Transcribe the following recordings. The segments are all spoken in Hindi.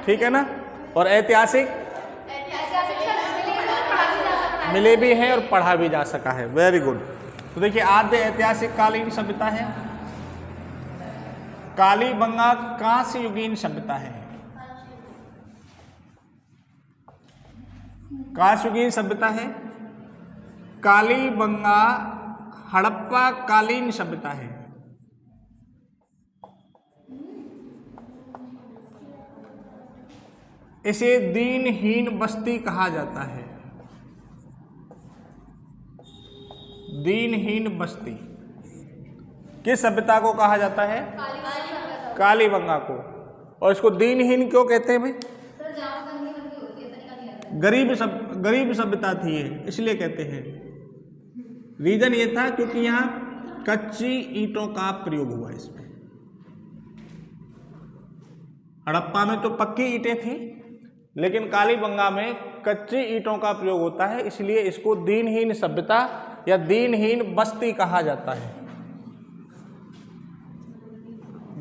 ठीक है ना। और ऐतिहासिक मिले भी हैं और पढ़ा भी जा सका है। Very good. तो देखिए आद्य ऐतिहासिक कालीन सभ्यता है कालीबंगा कांस्य युगीन सभ्यता है। कांस्य युगीन सभ्यता है कालीबंगा हड़प्पा कालीन सभ्यता है। इसे दीनहीन बस्ती कहा जाता है। दीनहीन बस्ती किस सभ्यता को कहा जाता है? कालीबंगा को। और इसको दीनहीन क्यों कहते हैं भाई? गरीब सभ्यता थी ये, इसलिए कहते हैं। रीजन ये था क्योंकि यहाँ कच्ची ईंटों का प्रयोग हुआ इसमें। हड़प्पा में तो पक्की ईंटें थी, लेकिन कालीबंगा में कच्ची ईंटों का प्रयोग होता है, इसलिए इसको दीनहीन सभ्यता या दीनहीन बस्ती कहा जाता है।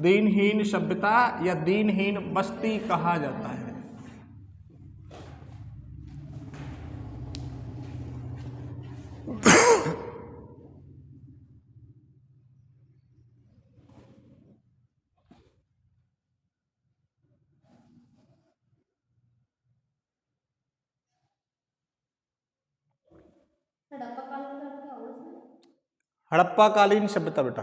दीनहीन सभ्यता या दीनहीन बस्ती कहा जाता है। हड़प्पा कालीन सभ्यता बेटा,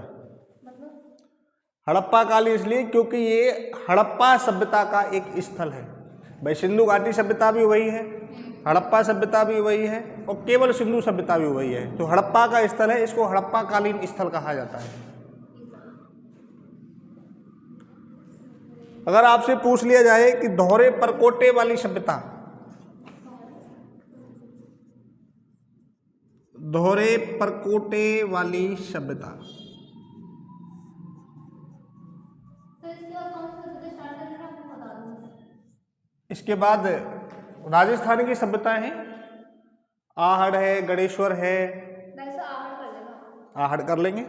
हड़प्पा कालीन इसलिए क्योंकि ये हड़प्पा सभ्यता का एक स्थल है भाई। सिंधु घाटी सभ्यता भी वही है, हड़प्पा सभ्यता भी वही है, और केवल सिंधु सभ्यता भी वही है। तो हड़प्पा का स्थल है, इसको हड़प्पा कालीन स्थल कहा जाता है। अगर आपसे पूछ लिया जाए कि दोहरे परकोटे वाली सभ्यता, दोहरे परकोटे वाली सभ्यता, इसके बाद राजस्थान की सभ्यताएं हैं, आहड़ है, गणेश्वर है, आहड़ कर लेंगे,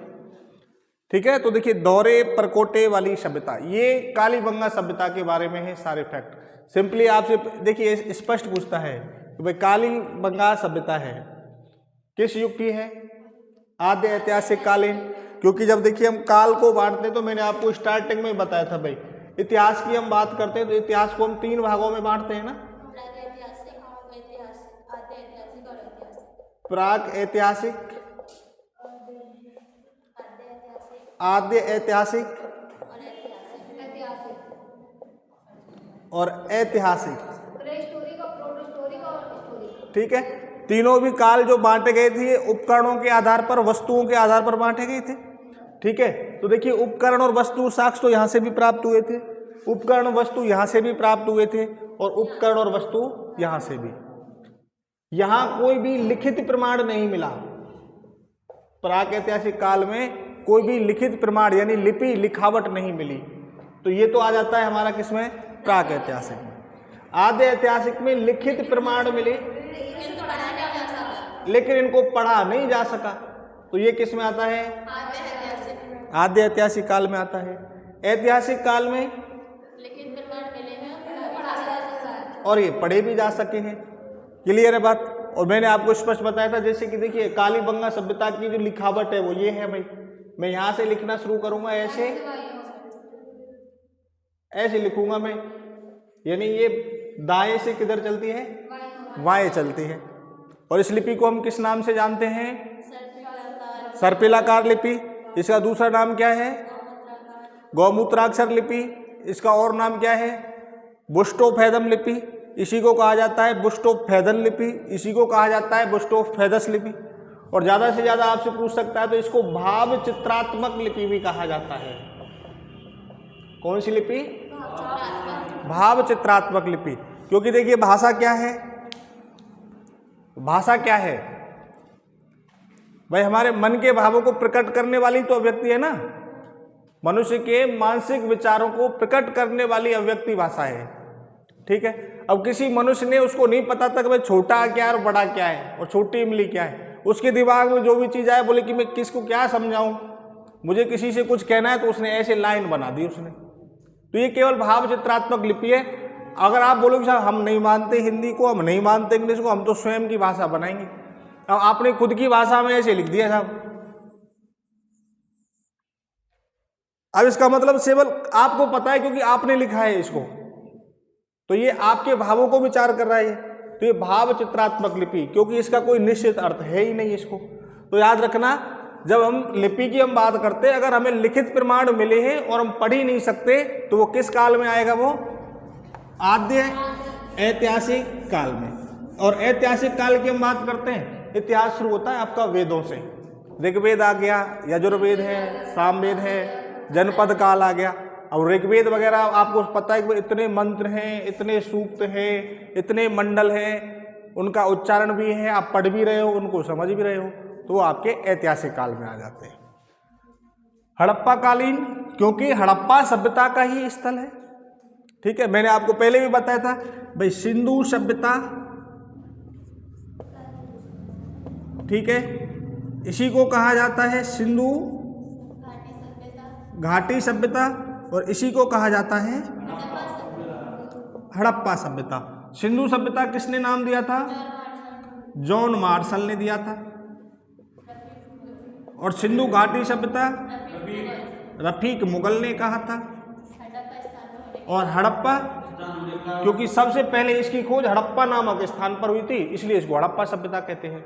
ठीक है। तो देखिए दोहरे परकोटे वाली सभ्यता, ये कालीबंगा सभ्यता के बारे में है सारे फैक्ट। सिंपली आपसे देखिए स्पष्ट पूछता है कि भाई कालीबंगा सभ्यता है किस युग की है? आद्य ऐतिहासिक कालीन। क्योंकि जब देखिए हम काल को बांटते हैं तो मैंने आपको स्टार्टिंग में बताया था भाई, इतिहास की हम बात करते हैं तो इतिहास को हम 3 भागों में बांटते हैं ना, प्राक ऐतिहासिक, आद्य ऐतिहासिक और ऐतिहासिक, ठीक है। तीनों भी काल जो बांटे गए थे उपकरणों के आधार पर, वस्तुओं के आधार पर बांटे गए थे, ठीक है। तो देखिए उपकरण और वस्तु साक्ष्य तो यहाँ से भी प्राप्त हुए थे, उपकरण वस्तु यहाँ से भी प्राप्त हुए थे, और उपकरण और वस्तु यहाँ से भी। यहाँ कोई भी लिखित प्रमाण नहीं मिला। प्राक ऐतिहासिक काल में कोई भी लिखित प्रमाण यानी लिपि लिखावट नहीं मिली। तो ये तो आ जाता है हमारा किसमें? प्राक ऐतिहासिक में। आद्य ऐतिहासिक में लिखित प्रमाण मिले लेकिन इनको पढ़ा नहीं जा सका, तो ये किस में आता है? आद्य ऐतिहासिक काल में आता है। ऐतिहासिक काल में लिखित प्रमाण मिले हैं और ये पढ़े भी जा सके हैं। क्लियर है बात? और मैंने आपको स्पष्ट बताया था, जैसे कि देखिए कालीबंगा सभ्यता की जो लिखावट है वो ये है भाई। मैं यहां से लिखना शुरू करूंगा, ऐसे लिखूंगा मैं, यानी ये दाएं से किधर चलती है? बाएं चलती है। और इस लिपि को हम किस नाम से जानते हैं? सर्पिलाकार लिपि। इसका दूसरा नाम क्या है? गौमूत्राक्षर लिपि। इसका और नाम क्या है? बुस्टोफेदम लिपि। इसी को कहा जाता है बुस्टोफेदन लिपि, इसी को कहा जाता है बुस्टोफेदस लिपि। और ज़्यादा से ज़्यादा आपसे पूछ सकता है तो इसको भाव चित्रात्मक लिपि भी कहा जाता है। कौन सी लिपि? भाव चित्रात्मक लिपि। क्योंकि देखिए भाषा क्या है? भाषा क्या है भाई? हमारे मन के भावों को प्रकट करने वाली तो अभिव्यक्ति है ना। मनुष्य के मानसिक विचारों को प्रकट करने वाली अभिव्यक्ति भाषा है, ठीक है। अब किसी मनुष्य ने, उसको नहीं पता था कि भाई छोटा क्या है और बड़ा क्या है और छोटी इमली क्या है। उसके दिमाग में जो भी चीज़ आए, बोले कि मैं किसको क्या समझाऊं, मुझे किसी से कुछ कहना है, तो उसने ऐसे लाइन बना दी उसने। तो ये केवल भाव चित्रात्मक लिपि है। अगर आप बोलोगे साहब हम नहीं मानते हिंदी को, हम नहीं मानते इंग्लिश को, हम तो स्वयं की भाषा बनाएंगे, अब आपने खुद की भाषा में ऐसे लिख दिया साहब। अब इसका मतलब केवल आपको पता है क्योंकि आपने लिखा है इसको, तो ये आपके भावों को विचार कर रहा है। तो ये भाव चित्रात्मक लिपि, क्योंकि इसका कोई निश्चित अर्थ है ही नहीं इसको। तो याद रखना, जब हम लिपि की हम बात करते हैं, अगर हमें लिखित प्रमाण मिले हैं और हम पढ़ ही नहीं सकते तो वो किस काल में आएगा? वो आद्य ऐतिहासिक काल में। और ऐतिहासिक काल की हम बात करते हैं, इतिहास शुरू होता है आपका वेदों से। ऋग्वेद आ गया, यजुर्वेद है, सामवेद है, जनपद काल आ गया। और ऋग्वेद वगैरह आपको पता है कि इतने मंत्र हैं, इतने सूक्त हैं, इतने मंडल हैं, उनका उच्चारण भी है, आप पढ़ भी रहे हो, उनको समझ भी रहे हो, तो वो आपके ऐतिहासिक काल में आ जाते हैं। हड़प्पा कालीन, क्योंकि हड़प्पा सभ्यता का ही स्थल है। ठीक है, मैंने आपको पहले भी बताया था भाई, सिंधु सभ्यता, ठीक है, इसी को कहा जाता है सिंधु घाटी सभ्यता, और इसी को कहा जाता है हड़प्पा सभ्यता। सिंधु सभ्यता किसने नाम दिया था? जॉन मार्शल ने दिया था। और सिंधु घाटी सभ्यता रफीक मुगल ने कहा था। और हड़प्पा, क्योंकि सबसे पहले इसकी खोज हड़प्पा नामक स्थान पर हुई थी, इसलिए इसको हड़प्पा सभ्यता कहते हैं।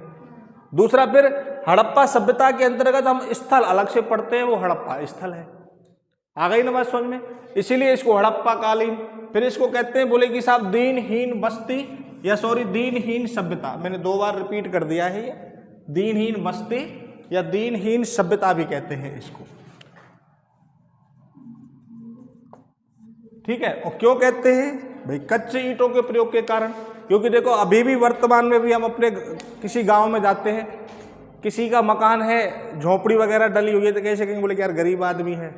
दूसरा, फिर हड़प्पा सभ्यता के अंतर्गत हम स्थल अलग से पढ़ते हैं, वो हड़प्पा स्थल है। आ गई ना बात समझ में? इसीलिए इसको हड़प्पा कालीन। फिर इसको कहते हैं, बोले कि साहब दीनहीन बस्ती, या सॉरी दीनहीन सभ्यता। मैंने 2 बार रिपीट कर दिया है, ये दीनहीन बस्ती या दीनहीन सभ्यता भी कहते हैं इसको। ठीक है, और क्यों कहते हैं भाई? कच्चे ईंटों के प्रयोग के कारण। क्योंकि देखो, अभी भी वर्तमान में भी हम अपने किसी गांव में जाते हैं, किसी का मकान है, झोपड़ी वगैरह डली हुई है, तो कैसे कहेंगे? बोले कि यार गरीब आदमी है।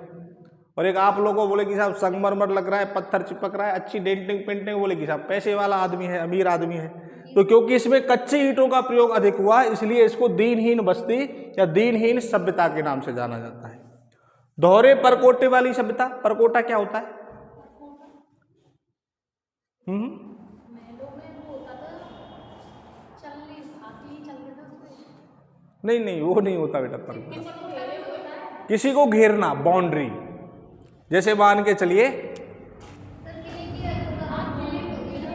और एक आप लोगों बोले कि साहब संगमरमर लग रहा है, पत्थर चिपक रहा है, अच्छी डेंटिंग पेंटिंग, बोले कि साहब पैसे वाला आदमी है, अमीर आदमी है। तो क्योंकि इसमें कच्चे ईंटों का प्रयोग अधिक हुआ, इसलिए इसको दीनहीन बस्ती या दीनहीन सभ्यता के नाम से जाना जाता है। दोहरे परकोटे वाली सभ्यता। परकोटा क्या होता है? नहीं, वो नहीं होता बेटा परकोटा। किसी को घेरना, बाउंड्री। जैसे मान के चलिए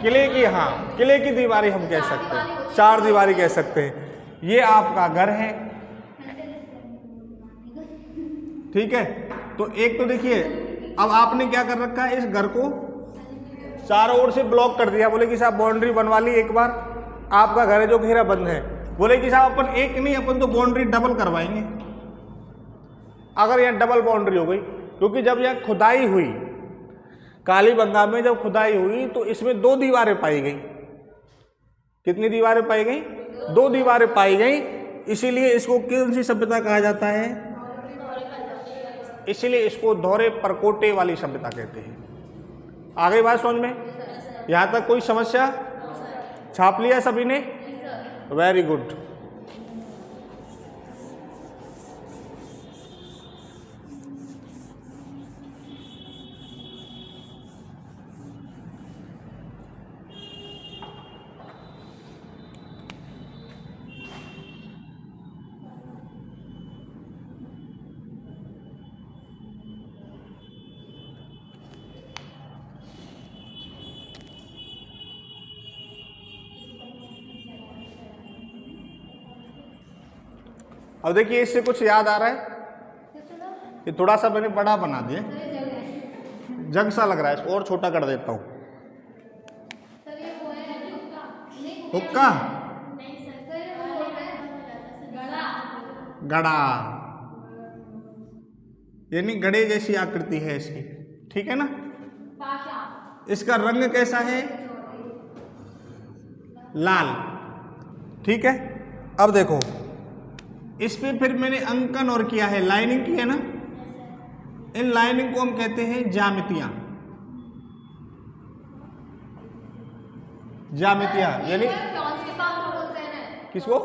किले की, हाँ, किले की दीवारें हम कह सकते हैं, 4 दीवारी कह सकते हैं। ये आपका घर है, ठीक है। तो एक तो देखिए, अब आपने क्या कर रखा है, इस घर को चारों ओर से ब्लॉक कर दिया। बोले कि साहब बाउंड्री बनवा ली एक बार, आपका घर है जो घेरा बंद है। बोले कि साहब अपन एक नहीं, अपन तो बाउंड्री डबल करवाएंगे। अगर यहाँ डबल बाउंड्री हो गई, क्योंकि जब यह खुदाई हुई कालीबंगा में, जब खुदाई हुई तो इसमें 2 दीवारें पाई गई। कितनी दीवारें पाई गई? 2 दीवारें पाई गई। इसीलिए इसको कौन सी सभ्यता कहा जाता है? इसीलिए इसको दोहरे परकोटे वाली सभ्यता कहते हैं। आ गई बात समझ में? यहां तक कोई समस्या? छाप लिया सभी ने? Very good. अब देखिए, इससे कुछ याद आ रहा है? ये थोड़ा सा मैंने बड़ा बना दिया, जग सा लग रहा है, इसको और छोटा कर देता हूँ। हुक्का, गड़ा, यानी गड़े जैसी आकृति है इसकी, ठीक है ना। इसका रंग कैसा है? लाल, ठीक है। अब देखो, इस पे फिर मैंने अंकन और किया है, लाइनिंग की है ना। इन लाइनिंग को हम कहते हैं ज्यामितियां। ज्यामितियां यानी किसको?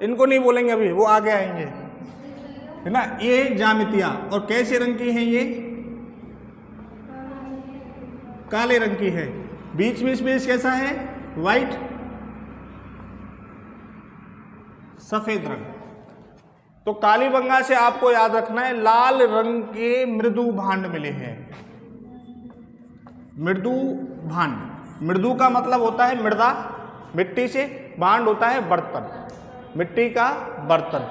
इनको नहीं बोलेंगे अभी, वो आगे आएंगे, है ना। ये ज्यामितियां, और कैसे रंग की हैं ये? काले रंग की है। बीच में स्पेस कैसा है, व्हाइट, सफेद रंग। तो कालीबंगा से आपको याद रखना है लाल रंग के मृदु भांड मिले हैं। मृदु भांड, मृदु का मतलब होता है मृदा, मिट्टी से, भांड होता है बर्तन, मिट्टी का बर्तन।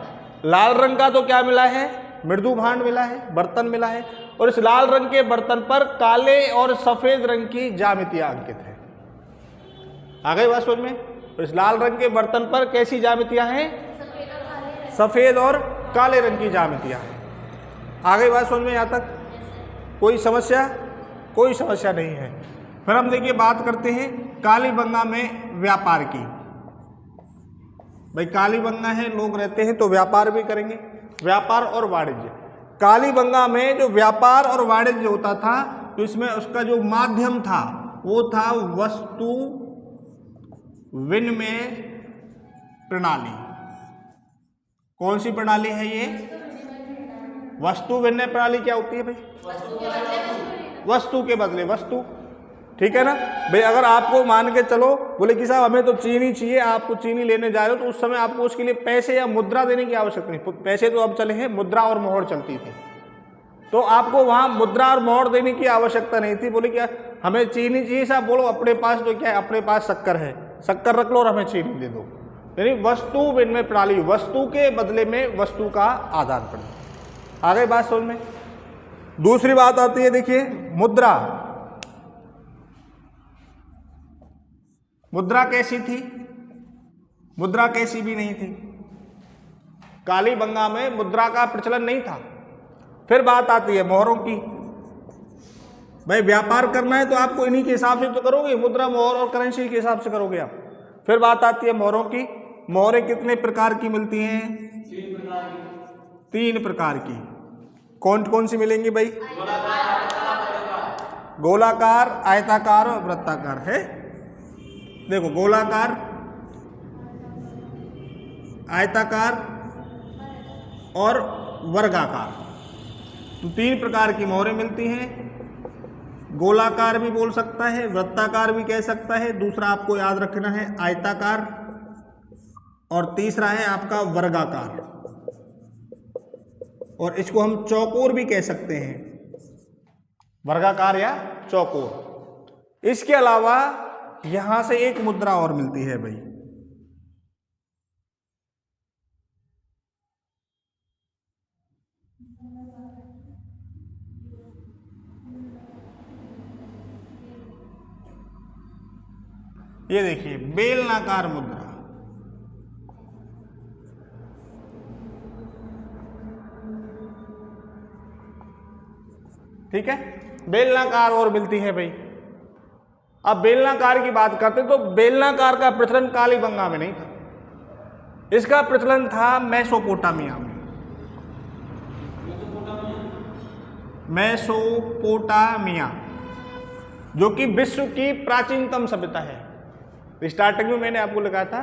लाल रंग का तो क्या मिला है, मृदु भांड मिला है, बर्तन मिला है। और इस लाल रंग के बर्तन पर काले और सफेद रंग की ज्यामितियां अंकित है। आ गई बात समझ में? तो इस लाल रंग के बर्तन पर कैसी ज्यामितियां हैं, सफेद और काले रंग की ज्यामितियां हैं। आ गई बात समझ में? यहां तक कोई समस्या? कोई समस्या नहीं है। फिर हम देखिए बात करते हैं कालीबंगा में व्यापार की। भाई कालीबंगा है, लोग रहते हैं तो व्यापार भी करेंगे, व्यापार और वाणिज्य। कालीबंगा में जो व्यापार और वाणिज्य होता था तो इसमें उसका जो माध्यम था वो था वस्तु विनिमय प्रणाली। कौन सी प्रणाली है ये? वस्तु विनिमय प्रणाली क्या होती है भाई? वस्तु के बदले वस्तु, ठीक है ना भाई। अगर आपको मान के चलो बोले कि साहब हमें तो चीनी चाहिए, आपको चीनी लेने जा रहे हो, तो उस समय आपको उसके लिए पैसे या मुद्रा देने की आवश्यकता नहीं। पैसे तो अब चले हैं, मुद्रा और मोहर चलती थी, तो आपको वहां मुद्रा और मोहर देने की आवश्यकता नहीं थी। बोले क्या हमें चीनी चाहिए साहब, बोलो अपने पास तो क्या है, अपने पास शक्कर है, शक्कर रख लो और हमें चीनी दे दो। यानी वस्तु विनिमय प्रणाली, वस्तु के बदले में वस्तु का आदान प्रदान। आ गई बात समझ में? दूसरी बात आती है देखिए मुद्रा। मुद्रा कैसी थी? मुद्रा कैसी भी नहीं थी। कालीबंगा में मुद्रा का प्रचलन नहीं था। फिर बात आती है मोहरों की। भाई व्यापार करना है तो आपको इन्हीं के हिसाब से तो करोगे, मुद्रा, मोहर और करेंसी के हिसाब से करोगे आप। फिर बात आती है मोहरों की। मोहरें कितने प्रकार की मिलती हैं? 3 प्रकार की। कौन कौन सी मिलेंगी भाई? गोलाकार, आयताकार और वृत्ताकार है। देखो गोलाकार, आयताकार और वर्गाकार, तो 3 प्रकार की मोहरें मिलती हैं। गोलाकार भी बोल सकता है, वृत्ताकार भी कह सकता है, दूसरा आपको याद रखना है आयताकार, और तीसरा है आपका वर्गाकार, और इसको हम चौकोर भी कह सकते हैं, वर्गाकार या चौकोर। इसके अलावा यहां से एक मुद्रा और मिलती है भाई, ये देखिए बेलनाकार मुद्रा। ठीक है, बेलनाकार और मिलती है भाई। अब बेलनाकार की बात करते तो बेलनाकार का प्रचलन कालीबंगा में नहीं था, इसका प्रचलन था मेसोपोटामिया में। मेसोपोटामिया जो कि विश्व की प्राचीनतम सभ्यता है। स्टार्टिंग में मैंने आपको लिखा था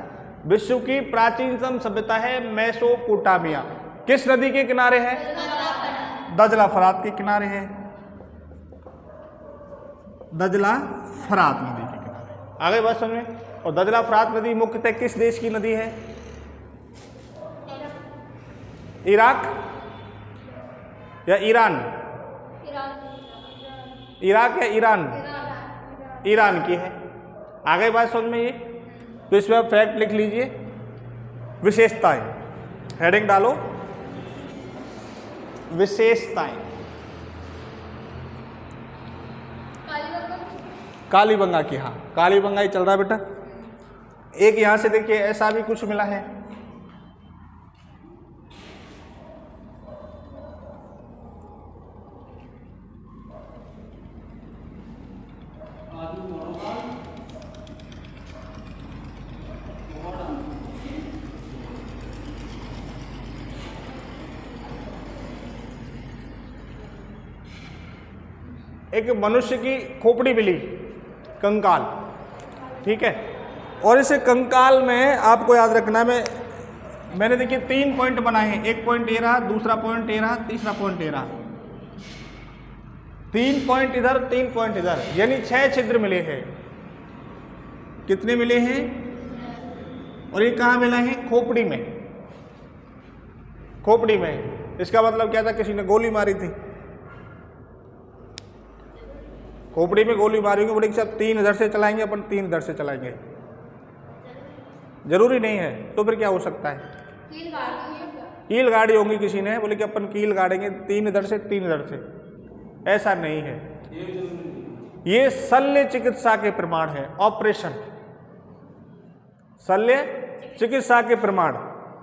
विश्व की प्राचीनतम सभ्यता है मेसोपोटामिया। किस नदी के किनारे है? दजला फरात के किनारे है, दजला फरात नदी के किनारे। आगे बात समझ में? और दजला फरात नदी मुख्यतः किस देश की नदी है? इराक या ईरान? इराक या ईरान? ईरान की है। आगे बात समझ में? ये तो इसमें आप फैक्ट लिख लीजिए, विशेषताएं, हेडिंग डालो विशेषताएं। कालीबंगा की, हाँ कालीबंगा ही चल रहा है बेटा। एक यहां से देखिए ऐसा भी कुछ मिला है, एक मनुष्य की खोपड़ी मिली, कंकाल। ठीक है, और इस कंकाल में आपको याद रखना है, मैंने देखिए 3 पॉइंट बनाए हैं। एक पॉइंट ये रहा, दूसरा पॉइंट ये रहा, तीसरा पॉइंट ये रहा। 3 पॉइंट इधर, 3 पॉइंट इधर, यानी 6 छिद्र मिले हैं। कितने मिले हैं? और ये कहाँ मिला है? खोपड़ी में। खोपड़ी में। इसका मतलब क्या था? किसी ने गोली मारी थी, खोपड़ी में गोली मारी होगी। बोले कि सब 3 इधर से चलाएंगे, अपन 3 इधर से चलाएंगे, जरूरी नहीं है। तो फिर क्या हो सकता है? कील गाड़ी होंगी किसी ने, बोले कि अपन कील गाड़ेंगे 3 इधर से 3 इधर से, ऐसा नहीं है। ये शल्य चिकित्सा के प्रमाण है, ऑपरेशन शल्य चिकित्सा के प्रमाण।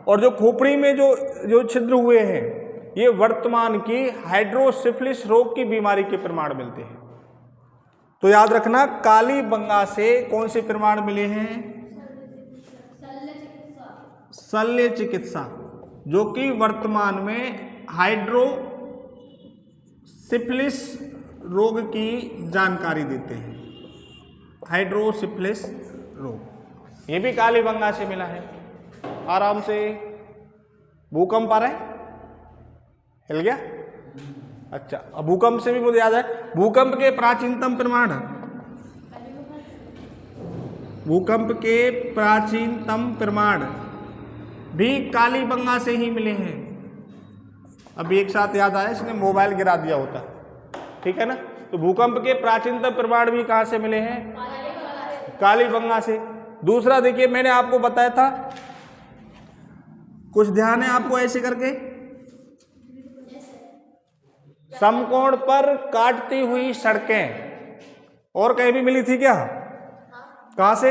और जो खोपड़ी में जो छिद्र हुए हैं, ये वर्तमान की हाइड्रोसिफिलिस रोग की बीमारी के प्रमाण मिलते हैं। तो याद रखना, कालीबंगा से कौन से प्रमाण मिले हैं? शल्य चिकित्सा, जो कि वर्तमान में हाइड्रोसिफिलिस रोग की जानकारी देते हैं। हाइड्रोसिफिलिस रोग, ये भी कालीबंगा से मिला है। आराम से। भूकंप आ रहा है? हिल गया? अच्छा, अब भूकंप से भी मुझे याद है, भूकंप के प्राचीनतम प्रमाण, भूकंप के प्राचीनतम प्रमाण भी कालीबंगा से ही मिले हैं। अब एक साथ याद आया, इसने मोबाइल गिरा दिया होता, ठीक है ना। तो भूकंप के प्राचीनतम प्रमाण भी कहाँ से मिले हैं? कालीबंगा से। दूसरा देखिए, मैंने आपको बताया था, कुछ ध्यान है आपको, ऐसे करके समकोण पर काटती हुई सड़कें और कहीं भी मिली थी क्या? कहाँ से?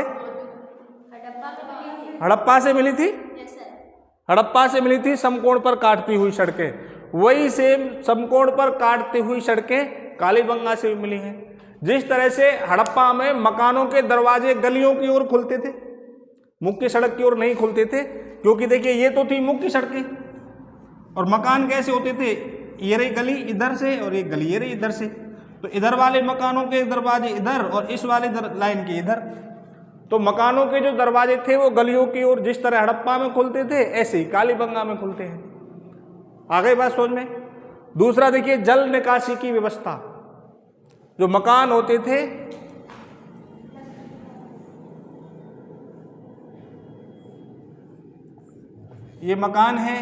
हड़प्पा से मिली थी। हड़प्पा से मिली थी समकोण पर काटती हुई सड़कें। वही सेम समकोण पर काटती हुई सड़कें कालीबंगा से भी मिली हैं। जिस तरह से हड़प्पा में मकानों के दरवाजे गलियों की ओर खुलते थे, मुख्य सड़क की ओर नहीं खुलते थे, क्योंकि देखिए ये तो थी मुख्य सड़कें, और मकान कैसे होते थे? ये रही गली इधर से और एक गली ये रही इधर से। तो इधर वाले मकानों के दरवाजे इधर और इस वाले लाइन के इधर। तो मकानों के जो दरवाजे थे वो गलियों की ओर जिस तरह हड़प्पा में खुलते थे, ऐसे ही कालीबंगा में खुलते हैं। आ गई बात समझ में? दूसरा देखिए, जल निकासी की व्यवस्था। जो मकान होते थे, ये मकान है,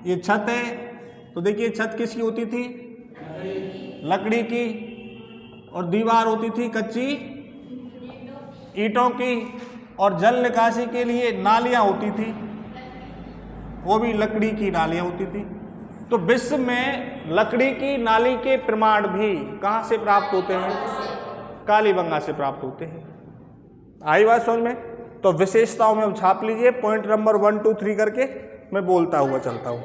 ये छत है, तो देखिए छत किसकी होती थी? लकड़ी की। और दीवार होती थी कच्ची ईंटों की। और जल निकासी के लिए नालियां होती थी, वो भी लकड़ी की नालियां होती थी। तो विश्व में लकड़ी की नाली के प्रमाण भी कहाँ से प्राप्त होते हैं? कालीबंगा से प्राप्त होते हैं। आई बात समझ में? तो विशेषताओं में छाप लीजिए, पॉइंट नंबर 1, 2, 3 करके मैं बोलता हुआ चलता हूँ।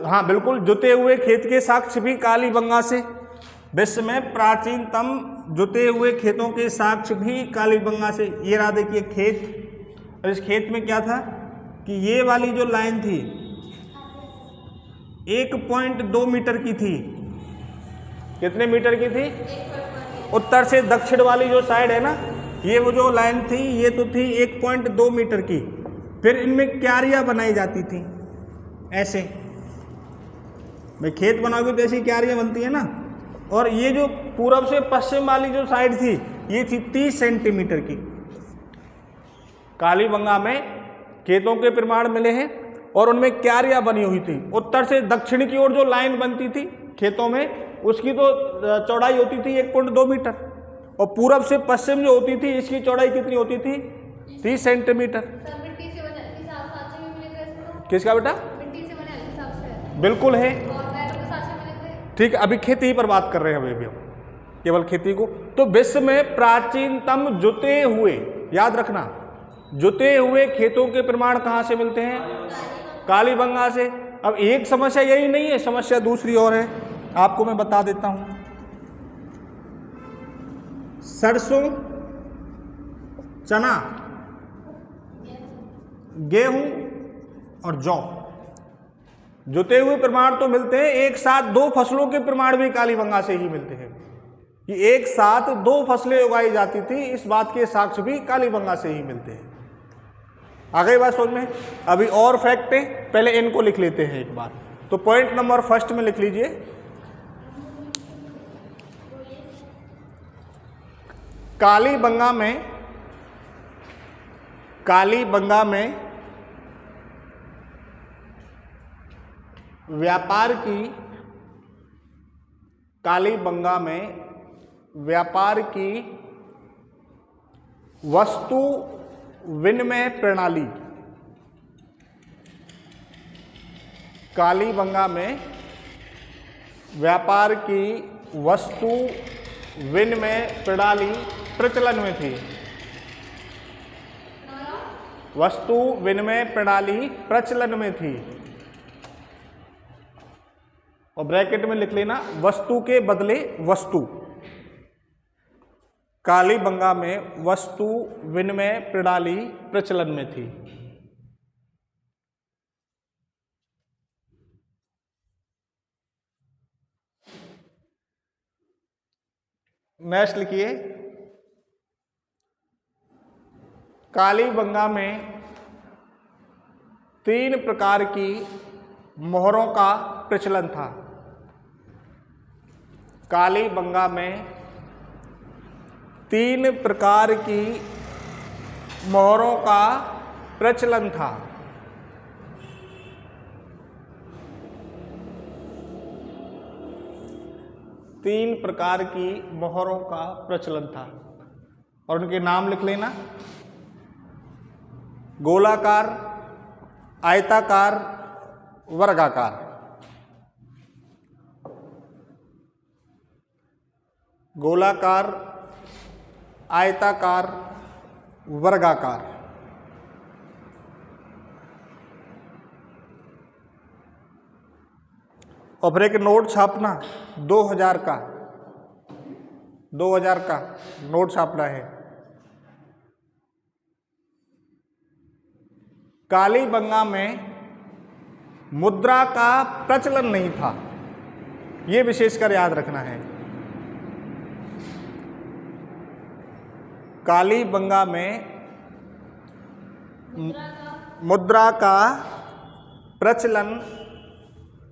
हाँ बिल्कुल, जुते हुए खेत के साक्ष्य भी कालीबंगा से। विश्व में प्राचीनतम जुते हुए खेतों के साक्ष्य भी कालीबंगा से। ये रहा देखिए खेत, और इस खेत में क्या था कि ये वाली जो लाइन थी 1.2 मीटर की थी। कितने मीटर की थी? उत्तर से दक्षिण वाली जो साइड है ना, ये वो जो लाइन थी, ये तो थी 1.2 मीटर की। फिर इनमें क्यारियां बनाई जाती थी ऐसे। भाई खेत बनाओगे तो ऐसी क्यारियां बनती है ना। और ये जो पूरब से पश्चिम वाली जो साइड थी, ये थी 30 सेंटीमीटर की। कालीबंगा में खेतों के प्रमाण मिले हैं और उनमें क्यारियां बनी हुई थी। उत्तर से दक्षिण की ओर जो लाइन बनती थी खेतों में, उसकी तो चौड़ाई होती थी 1.2 मीटर, और पूरब से पश्चिम जो होती थी, इसकी चौड़ाई कितनी होती थी? 30 सेंटीमीटर। किसका बेटा? बिल्कुल है, ठीक है। अभी खेती पर बात कर रहे हैं, अभी हम केवल खेती को। तो विश्व में प्राचीनतम जुते हुए, याद रखना, जुते हुए खेतों के प्रमाण कहाँ से मिलते हैं? कालीबंगा से। अब एक समस्या यही नहीं है, समस्या दूसरी और है, आपको मैं बता देता हूं। सरसों, चना, गेहूं और जौ, जुते हुए प्रमाण तो मिलते हैं। एक साथ 2 फसलों के प्रमाण भी कालीबंगा से ही मिलते हैं। कि एक साथ 2 फसलें उगाई जाती थी, इस बात के साक्ष्य भी कालीबंगा से ही मिलते हैं। आ गई बात समझ में? अभी और फैक्ट है, पहले इनको लिख लेते हैं एक बार। तो पॉइंट नंबर 1 में लिख लीजिए, कालीबंगा में कालीबंगा में व्यापार की कालीबंगा में व्यापार की वस्तु विनिमय प्रणाली कालीबंगा में व्यापार की वस्तु विनिमय प्रणाली प्रचलन में थी। वस्तु विनिमय प्रणाली प्रचलन में थी। और ब्रैकेट में लिख लेना वस्तु के बदले वस्तु। कालीबंगा में वस्तु विनिमय प्रणाली प्रचलन में थी। नेक्स्ट लिखिए, कालीबंगा में 3 प्रकार की मोहरों का प्रचलन था। कालीबंगा में 3 प्रकार की मोहरों का प्रचलन था। तीन प्रकार की मोहरों का प्रचलन था और उनके नाम लिख लेना। गोलाकार, आयताकार, वर्गाकार। गोलाकार, आयताकार, वर्गाकार। और फिर एक नोट छापना 2000 का 2000 का नोट छापना है। कालीबंगा में मुद्रा का प्रचलन नहीं था, ये विशेषकर याद रखना है। कालीबंगा में मुद्रा का प्रचलन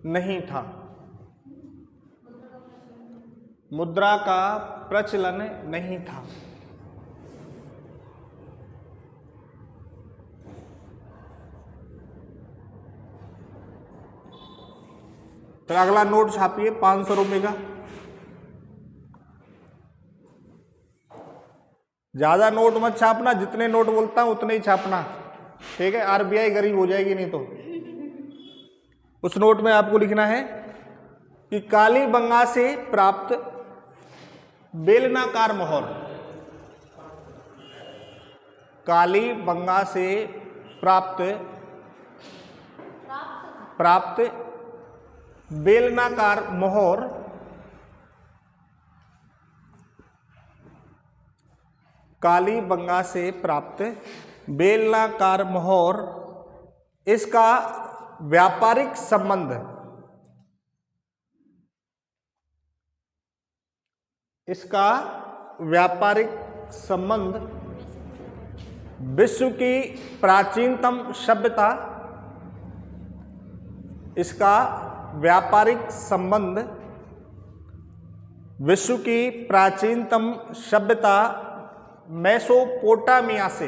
नहीं था। मुद्रा का प्रचलन नहीं था। तो अगला नोट छापिए 500 रुपये का। ज्यादा नोट मत छापना, जितने नोट बोलता हूं उतने ही छापना, ठीक है? आरबीआई गरीब हो जाएगी नहीं तो। उस नोट में आपको लिखना है कि कालीबंगा से प्राप्त बेलनाकार मोहर, कालीबंगा से प्राप्त बेलनाकार मोहर कालीबंगा से प्राप्त बेलनाकार मोहर, इसका व्यापारिक संबंध विश्व की प्राचीनतम सभ्यता, इसका व्यापारिक संबंध विश्व की प्राचीनतम सभ्यता मेसोपोटामिया से,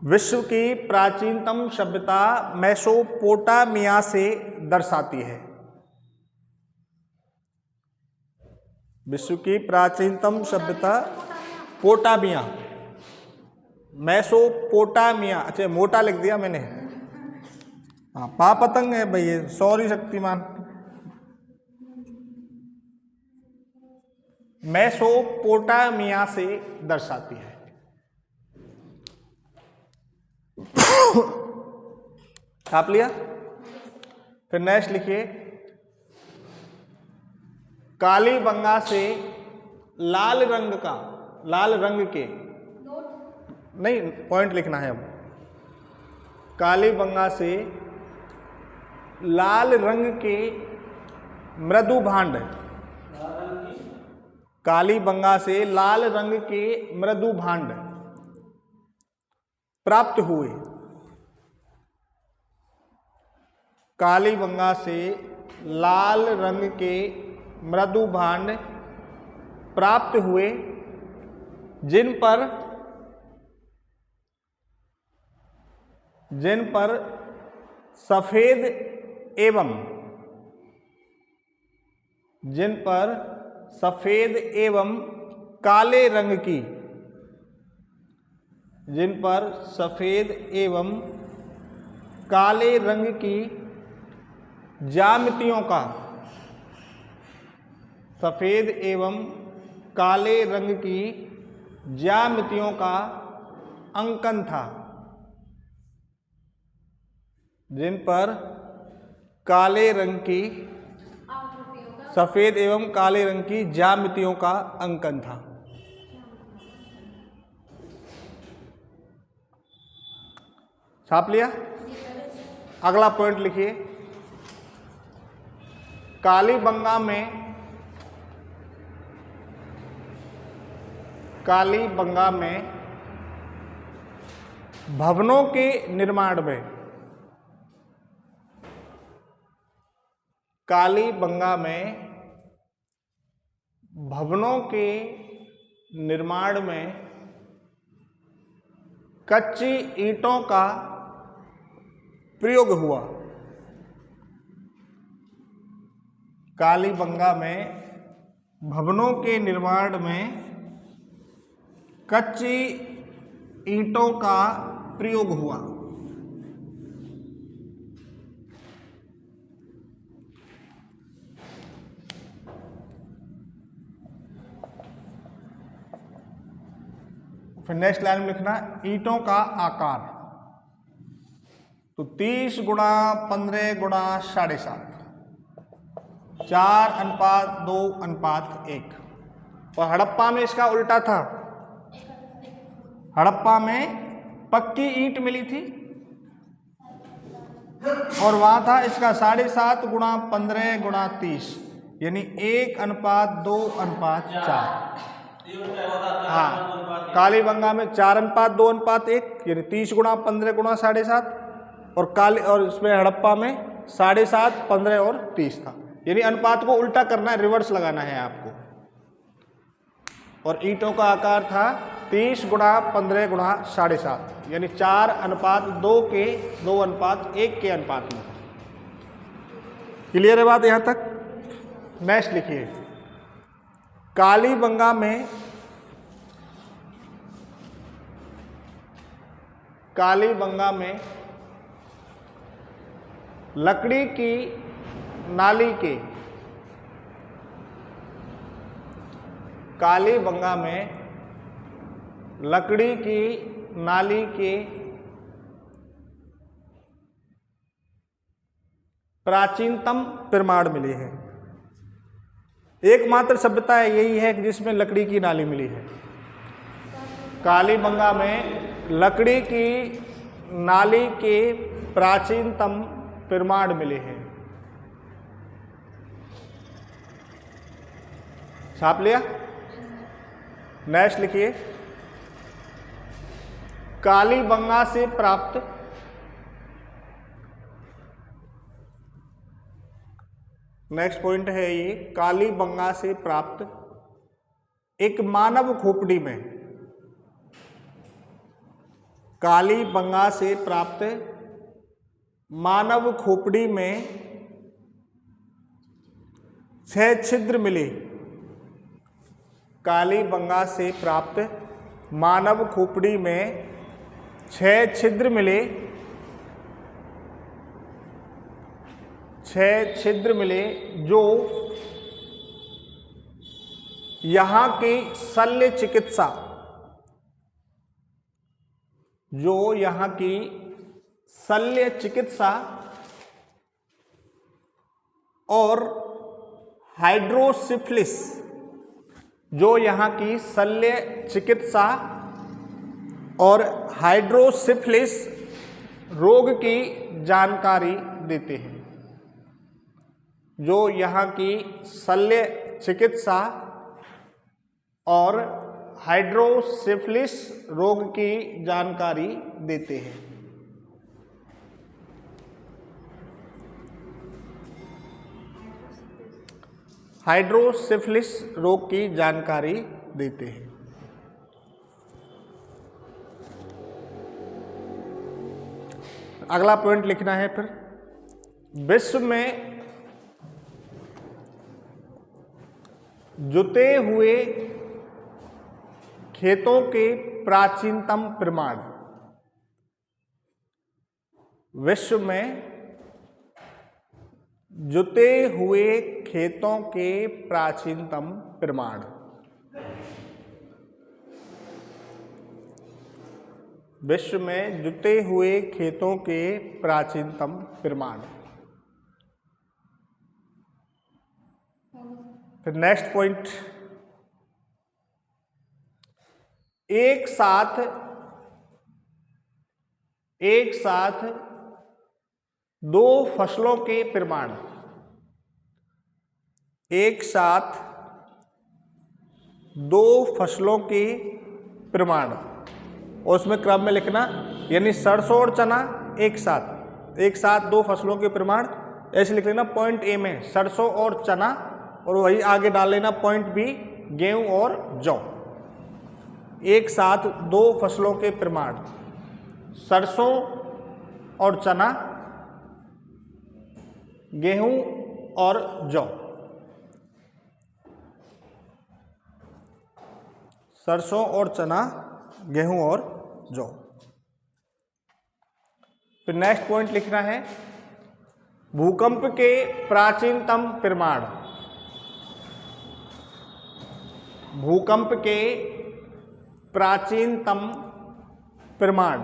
विश्व की प्राचीनतम सभ्यता मेसोपोटामिया से दर्शाती है। विश्व की प्राचीनतम सभ्यता पोटामिया, मेसोपोटामिया। अच्छा मोटा लिख दिया मैंने, हाँ पापतंग है भैया, सॉरी शक्तिमान। मेसोपोटामिया से दर्शाती है। छाप लिया? फिर नेक्स्ट लिखिए, कालीबंगा से लाल रंग के नहीं, पॉइंट लिखना है अब। कालीबंगा से लाल रंग के मृदु भांड, कालीबंगा से लाल रंग के मृदु भांड प्राप्त हुए। कालीबंगा से लाल रंग के मृदु भांड प्राप्त हुए, जिन पर जिन पर सफेद एवं काले रंग की ज्यामितियों का अंकन था। जिन पर सफेद एवं काले रंग की ज्यामितियों का अंकन था। छाप लिया? अगला पॉइंट लिखिए। कालीबंगा में भवनों के निर्माण में कच्ची ईंटों का प्रयोग हुआ। कालीबंगा में भवनों के निर्माण में कच्ची ईंटों का प्रयोग हुआ। फिर नेक्स्ट लाइन में लिखना ईंटों का आकार। तो 30 गुणा 15 गुणा 7.5 4:2:1। और हड़प्पा में इसका उल्टा था। हड़प्पा में पक्की ईंट मिली थी और वहां था इसका 7.5 गुणा 15 गुणा 30 यानी 1:2:4। हाँ, कालीबंगा में 4:2:1 यानी 30 गुणा 15 गुणा 7.5 और इसमें हड़प्पा में 7.5 15 और 30 था। यानी अनुपात को उल्टा करना है, रिवर्स लगाना है आपको। और ईंटों का आकार था 30 गुणा 15 गुणा 7.5 यानी 4:2 के 2:1 के अनुपात में। क्लियर है बात यहाँ तक? नेक्स्ट लिखिए। कालीबंगा में लकड़ी की नाली के प्राचीनतम प्रमाण मिले हैं। एकमात्र सभ्यता यही है कि जिसमें लकड़ी की नाली मिली है। कालीबंगा में लकड़ी की नाली के प्राचीनतम प्रमाण मिले हैं। छाप लिया? नेक्स्ट लिखिए। कालीबंगा से प्राप्त नेक्स्ट पॉइंट है ये। कालीबंगा से प्राप्त एक मानव खोपड़ी में कालीबंगा से प्राप्त मानव खोपड़ी में 6 छिद्र मिले। कालीबंगा से प्राप्त मानव खोपड़ी में 6 छिद्र मिले। 6 छिद्र मिले जो यहाँ की शल्य चिकित्सा और हाइड्रोसिफिलिस रोग की जानकारी देते हैं। जो यहाँ की शल्य चिकित्सा और हाइड्रोसिफिलिस रोग की जानकारी देते हैं। हाइड्रोसिफिलिस रोग की जानकारी देते हैं। अगला पॉइंट लिखना है फिर, विश्व में जुते हुए खेतों के प्राचीनतम प्रमाण। विश्व में जुते हुए खेतों के प्राचीनतम प्रमाण। विश्व में जुते हुए खेतों के प्राचीनतम प्रमाण। फिर नेक्स्ट पॉइंट, एक साथ दो फसलों के प्रमाण। एक साथ दो फसलों के प्रमाण, और उसमें क्रम में लिखना, यानी सरसों और चना एक साथ दो फसलों के प्रमाण, ऐसे लिख लेना पॉइंट ए में सरसों और चना, और वही आगे डाल लेना पॉइंट बी गेहूं और जौ। एक साथ दो फसलों के प्रमाण, सरसों और चना, गेहूं और जौ। सरसों और चना, गेहूं और जौ। फिर नेक्स्ट पॉइंट लिखना है, भूकंप के प्राचीनतम प्रमाण। भूकंप के प्राचीनतम प्रमाण।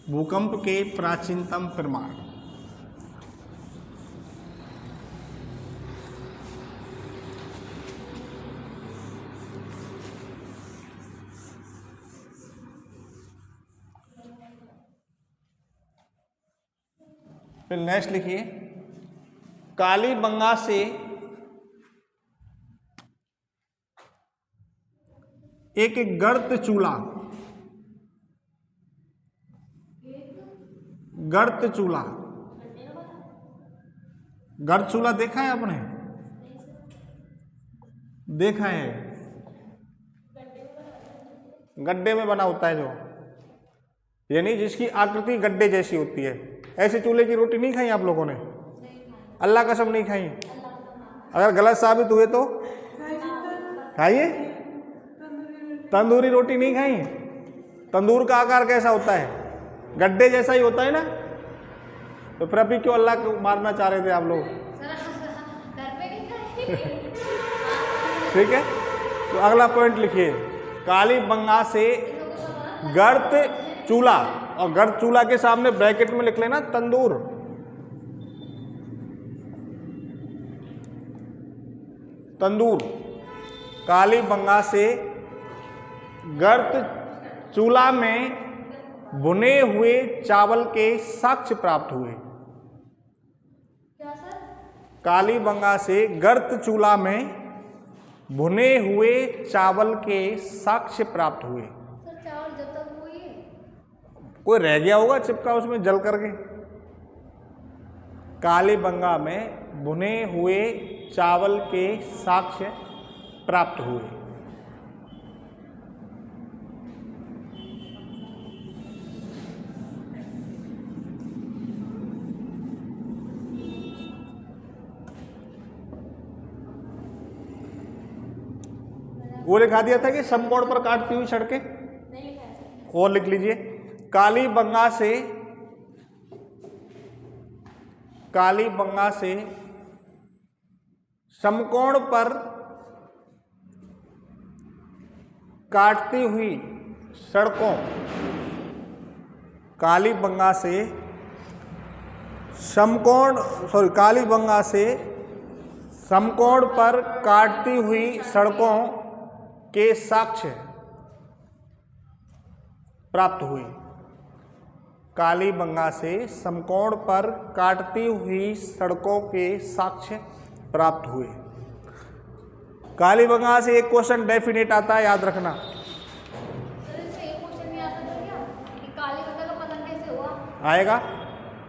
भूकंप के प्राचीनतम प्रमाण। फिर नेक्स्ट लिखिए, कालीबंगा से एक गर्त चूल्हा। गर्त चूल्हा, गर्त चूल्हा देखा है आपने? देखा है, गड्ढे में बना होता है जो, यानी जिसकी आकृति गड्ढे जैसी होती है। ऐसे चूल्हे की रोटी नहीं खाई आप लोगों ने? अल्लाह कसम नहीं खाई? अगर गलत साबित हुए तो खाइए। तंदूरी रोटी नहीं खाई? तंदूर का आकार कैसा होता है? गड्ढे जैसा ही होता है ना। तो फिर अभी क्यों अल्लाह को मारना चाह रहे थे आप लोग? ठीक है, तो अगला पॉइंट लिखिए, कालीबंगा से गर्त चूल्हा, और गर्त चूल्हा के सामने ब्रैकेट में लिख लेना तंदूर। तंदूर। कालीबंगा से गर्त चूल्हा में भुने हुए चावल के साक्ष्य प्राप्त हुए। क्या सर? कालीबंगा से गर्त चूल्हा में भुने हुए चावल के साक्ष्य प्राप्त हुए। सर चावल जब तक हुई है, कोई रह गया होगा चिपका उसमें जल करके। कालीबंगा में भुने हुए चावल के साक्ष्य प्राप्त हुए। वो लिखा दिया था कि समकोण पर काटती हुई सड़कें, नहीं लिखा है सर। और लिख लीजिए, कालीबंगा से समकोण पर काटती हुई सड़कों। कालीबंगा से समकोण पर काटती हुई सड़कों के साक्ष्य प्राप्त हुए। कालीबंगा से समकोण पर काटती हुई सड़कों के साक्ष्य प्राप्त हुए। कालीबंगा से एक क्वेश्चन डेफिनेट आता है, याद रखना। सर इसमें एक क्वेश्चन नहीं आ सकता क्या कि कालीबंगा का पतन कैसे हुआ? आएगा,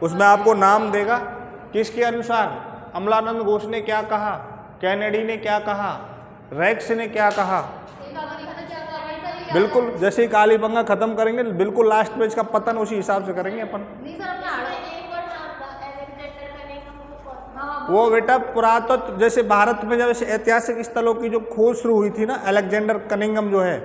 उसमें आपको नाम देगा, किसके अनुसार, अमलानंद घोष ने क्या कहा, कैनेडी ने क्या कहा, रैक्स ने क्या कहा। एक आधा बिल्कुल जैसे ही कालीबंगा खत्म करेंगे बिल्कुल लास्ट में इसका पतन उसी हिसाब से करेंगे अपन। नहीं सर अपना हाँ वो बेटा पुरातत्व जैसे भारत में जब ऐसे ऐतिहासिक स्थलों की जो खोज शुरू हुई थी ना, अलेक्जेंडर कनिंघम जो है,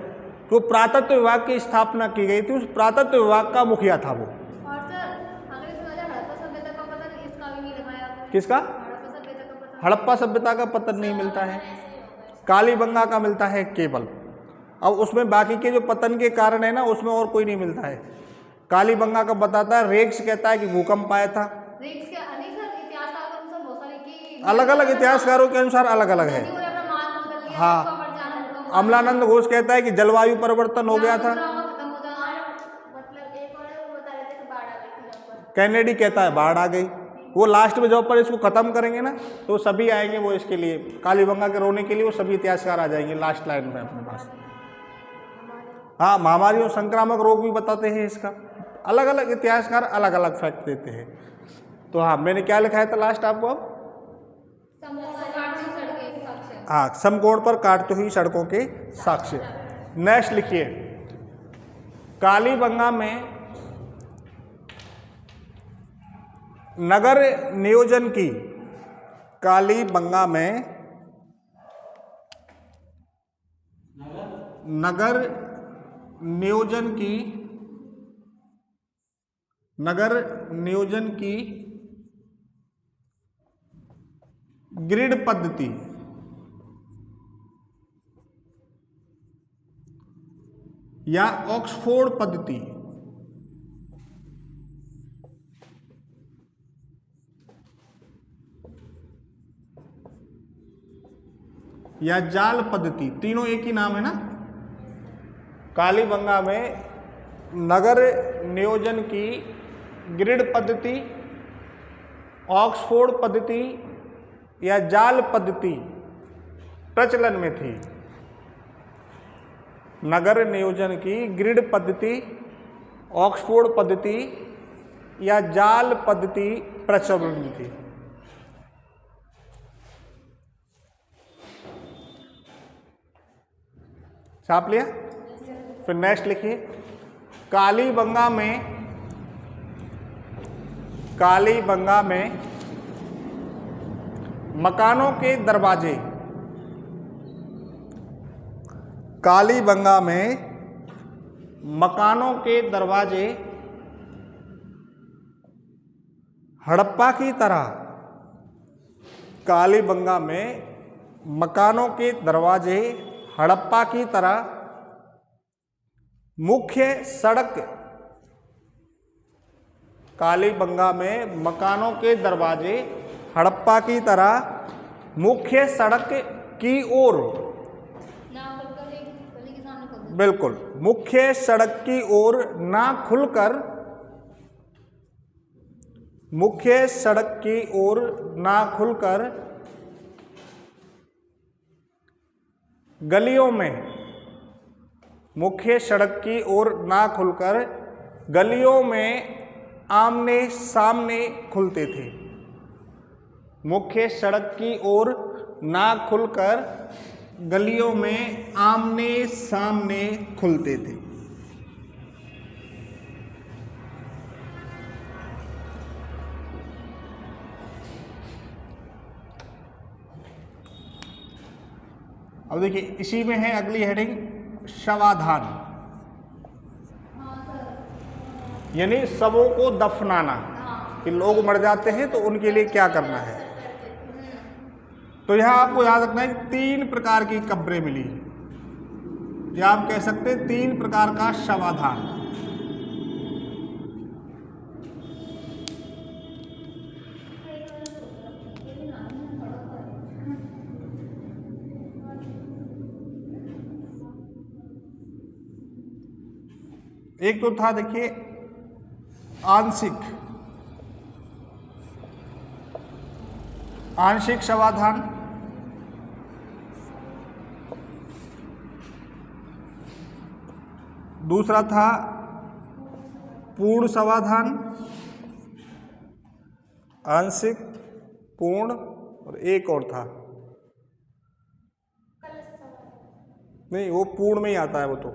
तो पुरातत्व विभाग की स्थापना की गई थी, उस पुरातत्व विभाग का मुखिया था वो। और सर अगर इसमें हड़प्पा सभ्यता का पता नहीं, इसका भी नहीं लगाया आपने। किसका? हड़प्पा सभ्यता का पता हड़प्पा सभ्यता का पतन नहीं मिलता है, कालीबंगा का मिलता है केवल। अब उसमें बाकी के जो पतन के कारण है ना, उसमें और कोई नहीं मिलता है। कालीबंगा का बताता है, रेक्स कहता है कि भूकंप आया था। रेक्स के नहीं सर इतिहासकार के अनुसार बहुत सारे की अलग अलग इतिहासकारों के अनुसार अलग अलग है। नदियों ने अपना मार्ग बदल लिया, हाँ। उसका बढ़ जाना, भूकंप अमलानंद घोष कहता है कि जलवायु परिवर्तन हो गया था। खत्म हो जाना, मतलब एक और वो बता रहे थे कि बाढ़ आ गई थी यहाँ पर। कैनेडी कहता है बाढ़ आ गई। वो लास्ट में जब पर इसको खत्म करेंगे ना, तो सभी आएंगे वो इसके लिए, कालीबंगा के रोने के लिए वो सभी इतिहासकार आ जाएंगे लास्ट लाइन में अपने पास। हाँ, महामारी और संक्रामक रोग भी बताते हैं इसका। अलग अलग इतिहासकार अलग अलग फैक्ट देते हैं। तो हाँ, मैंने क्या लिखाया था लास्ट आपको अब? हाँ, समकोण पर काटती हुई सड़कों के साक्ष्य। नेक्स्ट लिखिए, कालीबंगा में नगर नियोजन की, कालीबंगा में नगर नियोजन की ग्रिड पद्धति या ऑक्सफोर्ड पद्धति या जाल पद्धति, तीनों एक ही नाम है ना। कालीबंगा में नगर नियोजन की ग्रिड पद्धति, ऑक्सफोर्ड पद्धति या जाल पद्धति प्रचलन में थी। नगर नियोजन की ग्रिड पद्धति, ऑक्सफोर्ड पद्धति या जाल पद्धति प्रचलन में थी। छाप लिया? फिर नेक्स्ट लिखिए, कालीबंगा में मकानों के दरवाजे, कालीबंगा में मकानों के दरवाजे हड़प्पा की तरह, कालीबंगा में मकानों के दरवाजे हड़प्पा की तरह मुख्य सड़क, कालीबंगा में मकानों के दरवाजे हड़प्पा की तरह मुख्य सड़क की ओर, बिल्कुल मुख्य सड़क की ओर ना खुलकर, मुख्य सड़क की ओर ना खुलकर गलियों में, मुख्य सड़क की ओर ना खुलकर गलियों में आमने सामने खुलते थे। मुख्य सड़क की ओर ना खुलकर गलियों में आमने सामने खुलते थे। अब देखिए, इसी में है अगली हेडिंग शवाधान, यानी शवों को दफनाना, कि लोग मर जाते हैं तो उनके लिए क्या करना है। तो यहां आपको याद रखना है कि 3 प्रकार की कब्रें मिली, या आप कह सकते हैं 3 प्रकार का शवाधान। एक तो था, देखिए, आंशिक शवाधान, दूसरा था पूर्ण शवाधान, आंशिक, पूर्ण, और एक और था, नहीं वो पूर्ण में ही आता है वो तो,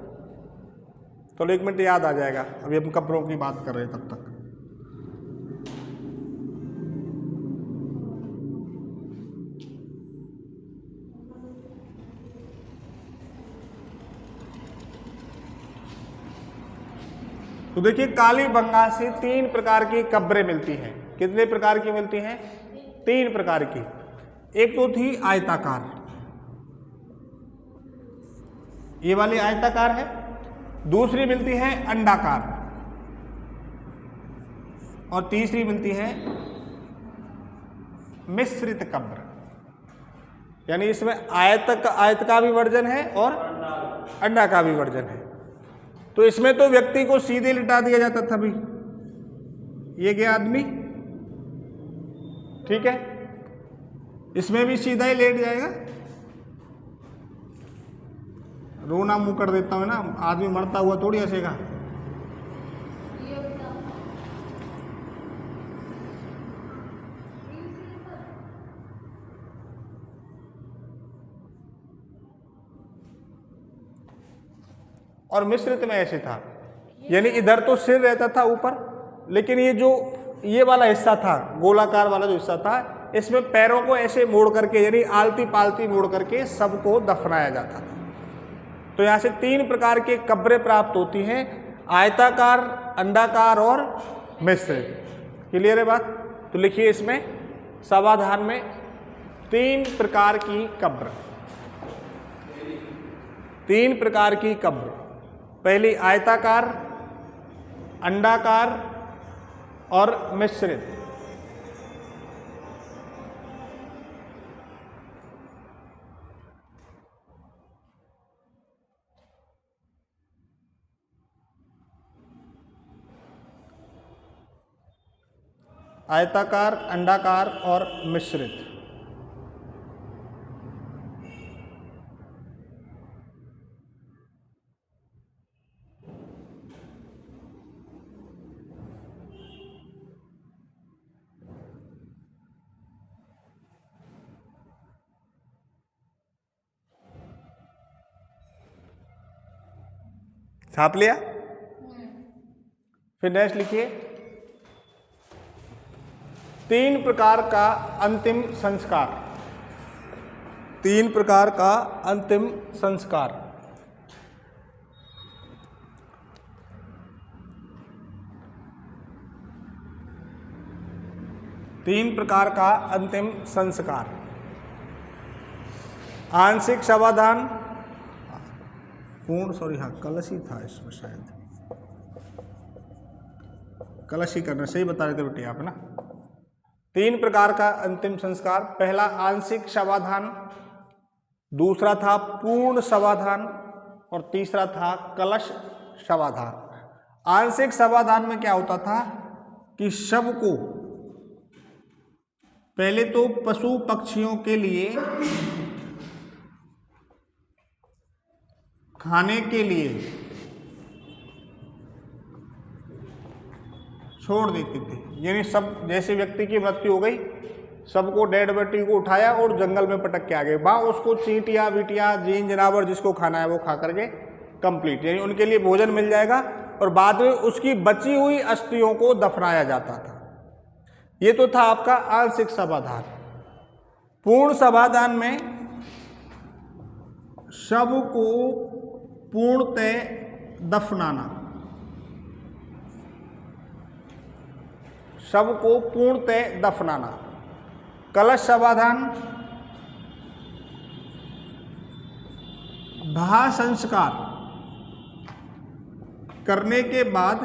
तो 1 मिनट याद आ जाएगा, अभी हम कब्रों की बात कर रहे हैं तब तक। तो देखिए कालीबंगा से 3 प्रकार की कब्रें मिलती हैं। कितने प्रकार की मिलती हैं? 3 प्रकार की। एक तो थी आयताकार, ये वाली आयताकार है। दूसरी मिलती है अंडाकार और तीसरी मिलती है मिश्रित कब्र। यानी इसमें आयत का भी वर्जन है और अंडा का भी वर्जन है। तो इसमें तो व्यक्ति को सीधे लिटा दिया जाता था भाई, ये गया आदमी, ठीक है, इसमें भी सीधा ही लेट जाएगा। रोना मुंह कर देता हूं ना, आदमी मरता हुआ थोड़ी हंसेगा। और मिश्रित में ऐसे था, यानी इधर तो सिर रहता था ऊपर, लेकिन ये वाला हिस्सा था, गोलाकार वाला जो हिस्सा था, इसमें पैरों को ऐसे मोड़ करके, यानी आलती पालती मोड़ करके सबको दफनाया जाता था। तो यहाँ से 3 प्रकार के कब्रें प्राप्त होती हैं, आयताकार, अंडाकार और मिश्रित। क्लियर है बात? तो लिखिए इसमें समाधान में 3 प्रकार की कब्र, 3 प्रकार की कब्र। पहली आयताकार, अंडाकार और मिश्रित। आयताकार, अंडाकार और मिश्रित। छाप लिया? फिर नेक्स्ट लिखिए 3 प्रकार का अंतिम संस्कार। 3 प्रकार का अंतिम संस्कार। तीन प्रकार का अंतिम संस्कार। आंशिक शवाधान, कलश ही था इसमें शायद, कलश ही करना सही बता रहे थे बेटे आप ना। 3 प्रकार का अंतिम संस्कार। पहला आंशिक शवाधान, दूसरा था पूर्ण शवाधान और तीसरा था कलश शवाधान। आंशिक शवाधान में क्या होता था कि शव को पहले तो पशु पक्षियों के लिए खाने के लिए छोड़ देते थे। यानी सब, जैसे व्यक्ति की मृत्यु हो गई, सबको डेड बॉडी को उठाया और जंगल में पटक के आ गए, वहाँ उसको चींटियाँ वीटियाँ जीन जनावर जिसको खाना है वो खा करके कंप्लीट, यानी उनके लिए भोजन मिल जाएगा और बाद में उसकी बची हुई अस्थियों को दफनाया जाता था। ये तो था आपका आंशिक शवाधान। पूर्ण शवाधान में शव को पूर्णतः दफनाना, शव को पूर्णतः दफनाना। कलश शवाधान, दाह संस्कार करने के बाद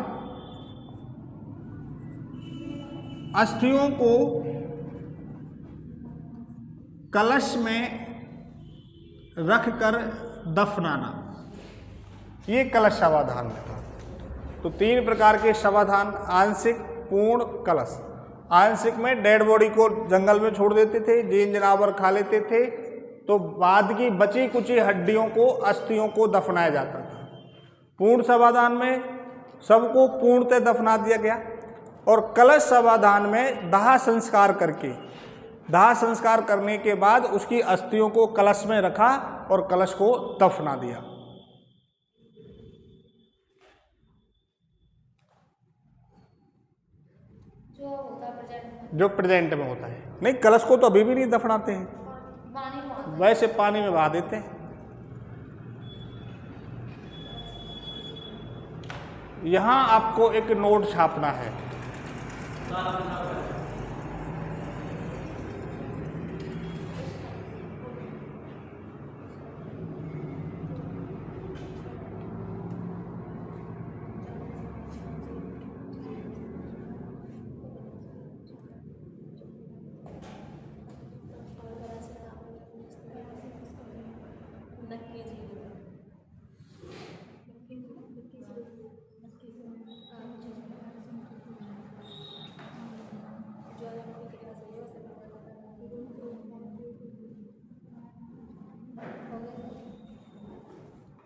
अस्थियों को कलश में रखकर दफनाना, ये कलश शवाधान में था। तो 3 प्रकार के शवाधान, आंशिक, पूर्ण, कलश। आंशिक में डेड बॉडी को जंगल में छोड़ देते थे, जीन जनावर खा लेते थे, तो बाद की बची कुची हड्डियों को, अस्थियों को दफनाया जाता था। पूर्ण शवाधान में सबको पूर्णतः दफना दिया गया और कलश शवाधान में दाह संस्कार करके, दाह संस्कार करने के बाद उसकी अस्थियों को कलश में रखा और कलश को दफना दिया। जो प्रेजेंट में होता है। नहीं, कलश को तो अभी भी नहीं दफनाते हैं, पानी में वैसे पानी में बहा देते हैं। यहां आपको एक नोट छापना है।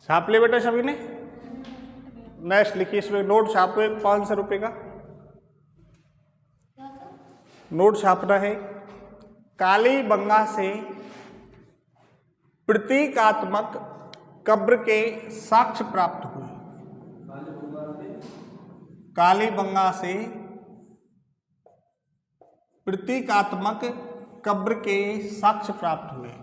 छाप ले बेटा सभी ने। नेक्स्ट लिखिए, इसमें नोट छापो एक 500 रुपये का नोट छापना है। कालीबंगा से प्रतीकात्मक कब्र के साक्ष्य प्राप्त हुए। कालीबंगा से प्रतीकात्मक कब्र के साक्ष्य प्राप्त हुए।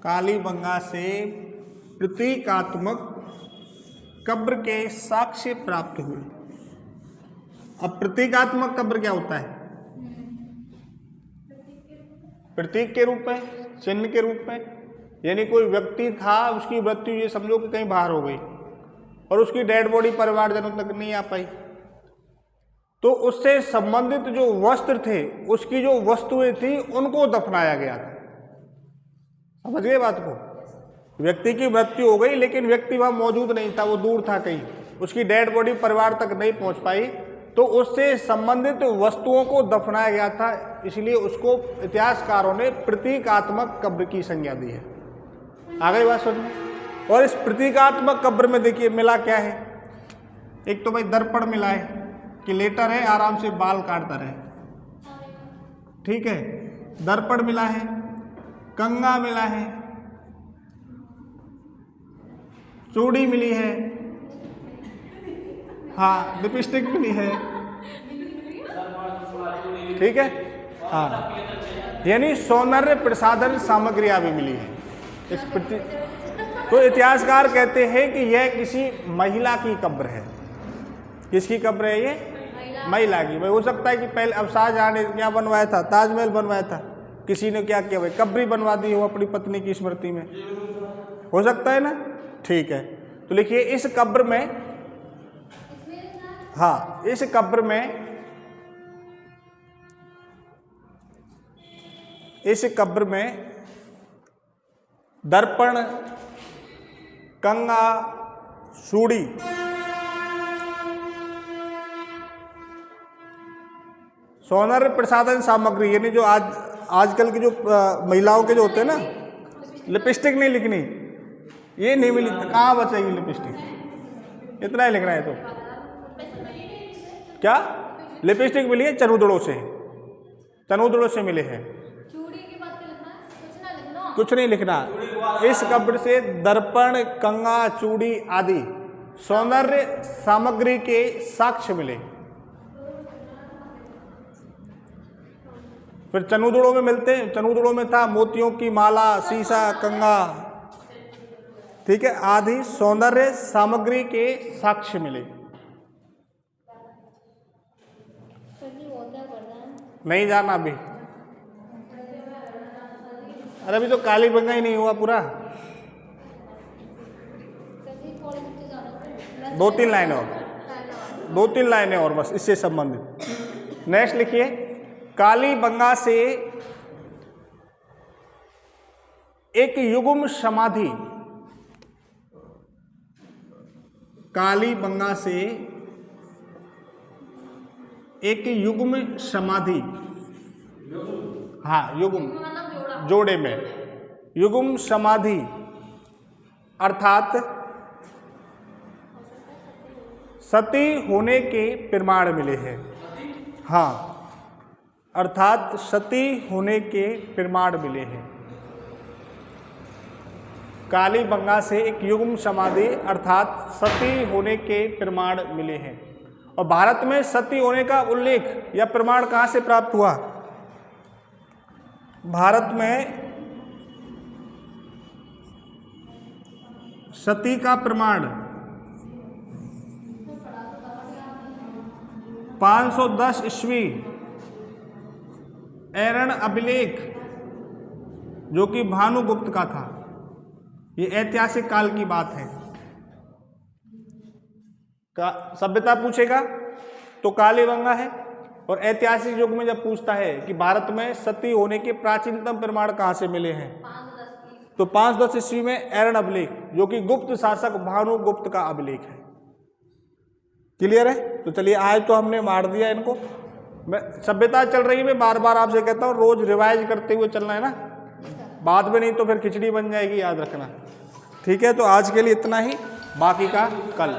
कालीबंगा से प्रतीकात्मक कब्र के साक्ष्य प्राप्त हुए। अब प्रतीकात्मक कब्र क्या होता है? प्रतीक के रूप में, चिन्ह के रूप में, यानी कोई व्यक्ति था, उसकी मृत्यु ये समझो कि कहीं बाहर हो गई और उसकी डेड बॉडी परिवारजनों तक नहीं आ पाई, तो उससे संबंधित जो वस्त्र थे, उसकी जो वस्तुएं थी, उनको दफनाया गया था। समझ गए बात को? व्यक्ति की मृत्यु हो गई लेकिन व्यक्ति वहां मौजूद नहीं था, वो दूर था कहीं, उसकी डेड बॉडी परिवार तक नहीं पहुंच पाई, तो उससे संबंधित वस्तुओं को दफनाया गया था, इसलिए उसको इतिहासकारों ने प्रतीकात्मक कब्र की संज्ञा दी है। आ गई बात समझ में? और इस प्रतीकात्मक कब्र में देखिए मिला क्या है। एक तो भाई दर्पण मिला है कि लेटा रहे, आराम से बाल काटता रहे, ठीक है। दर्पण मिला है, कंगा मिला है, चूड़ी मिली है, हाँ लिपस्टिक मिली है, ठीक है, हाँ, यानी सौंदर्य प्रसाधन सामग्रियां भी मिली है इस प्रति। तो इतिहासकार कहते हैं कि यह किसी महिला की कब्र है। किसकी कब्र है ये? महिला की। भाई हो सकता है कि पहले अब शाहजहां ने क्या बनवाया था, ताजमहल बनवाया था, किसी ने क्या किया भाई, कब्र बनवा दी हो अपनी पत्नी की स्मृति में, हो सकता है ना, ठीक है। तो लिखिए इस कब्र में, हाँ इस कब्र में, इस कब्र में दर्पण, कंगा, चूड़ी, सौंदर्य प्रसाधन सामग्री, यानी जो आजकल की जो महिलाओं के जो होते हैं ना, लिपस्टिक नहीं लिखनी, ये नहीं मिली, कहाँ बचेगी लिपस्टिक, इतना ही लिखना है। तो क्या लिपस्टिक मिली है? चनूदड़ों से, चनूदड़ों से मिले हैं। चूड़ी की बात लिखना है, कुछ ना लिखना, कुछ नहीं लिखना। इस कब्र से दर्पण, कंगा, चूड़ी आदि सौंदर्य सामग्री के साक्ष्य मिले। फिर चनूदड़ों में मिलते हैं, चनूदड़ों में था मोतियों की माला, सीसा, कंगा, ठीक है, आदि सौंदर्य सामग्री के साक्ष्य मिले। नहीं जाना अभी, अरे अभी तो कालीबंगा ही नहीं हुआ पूरा, 2-3 लाइनें और, 2-3 लाइनें और बस इससे संबंधित। नेक्स्ट लिखिए, कालीबंगा से एक युग्म समाधि, कालीबंगा से एक युग्म समाधि, हाँ युग्म जोड़े में, युग्म समाधि अर्थात सती होने के प्रमाण मिले हैं। हाँ, अर्थात सती होने के प्रमाण मिले हैं। कालीबंगा से एक युग्म समाधि अर्थात सती होने के प्रमाण मिले हैं। और भारत में सती होने का उल्लेख या प्रमाण कहाँ से प्राप्त हुआ? भारत में सती का प्रमाण 510 ईस्वी एरण अभिलेख जो कि भानुगुप्त का था। ये ऐतिहासिक काल की बात है। सभ्यता पूछेगा तो कालीबंगा है, और ऐतिहासिक युग में जब पूछता है कि भारत में सती होने के प्राचीनतम प्रमाण कहाँ से मिले हैं, तो 510 ईस्वी में एरण अभिलेख जो कि गुप्त शासक भानुगुप्त का अभिलेख है। क्लियर है? तो चलिए आज तो हमने मार दिया इनको। मैं सभ्यता चल रही है, मैं बार बार आपसे कहता हूँ रोज रिवाइज करते हुए चलना है ना, बाद में नहीं तो फिर खिचड़ी बन जाएगी, याद रखना। ठीक है, तो आज के लिए इतना ही, बाकी का कल।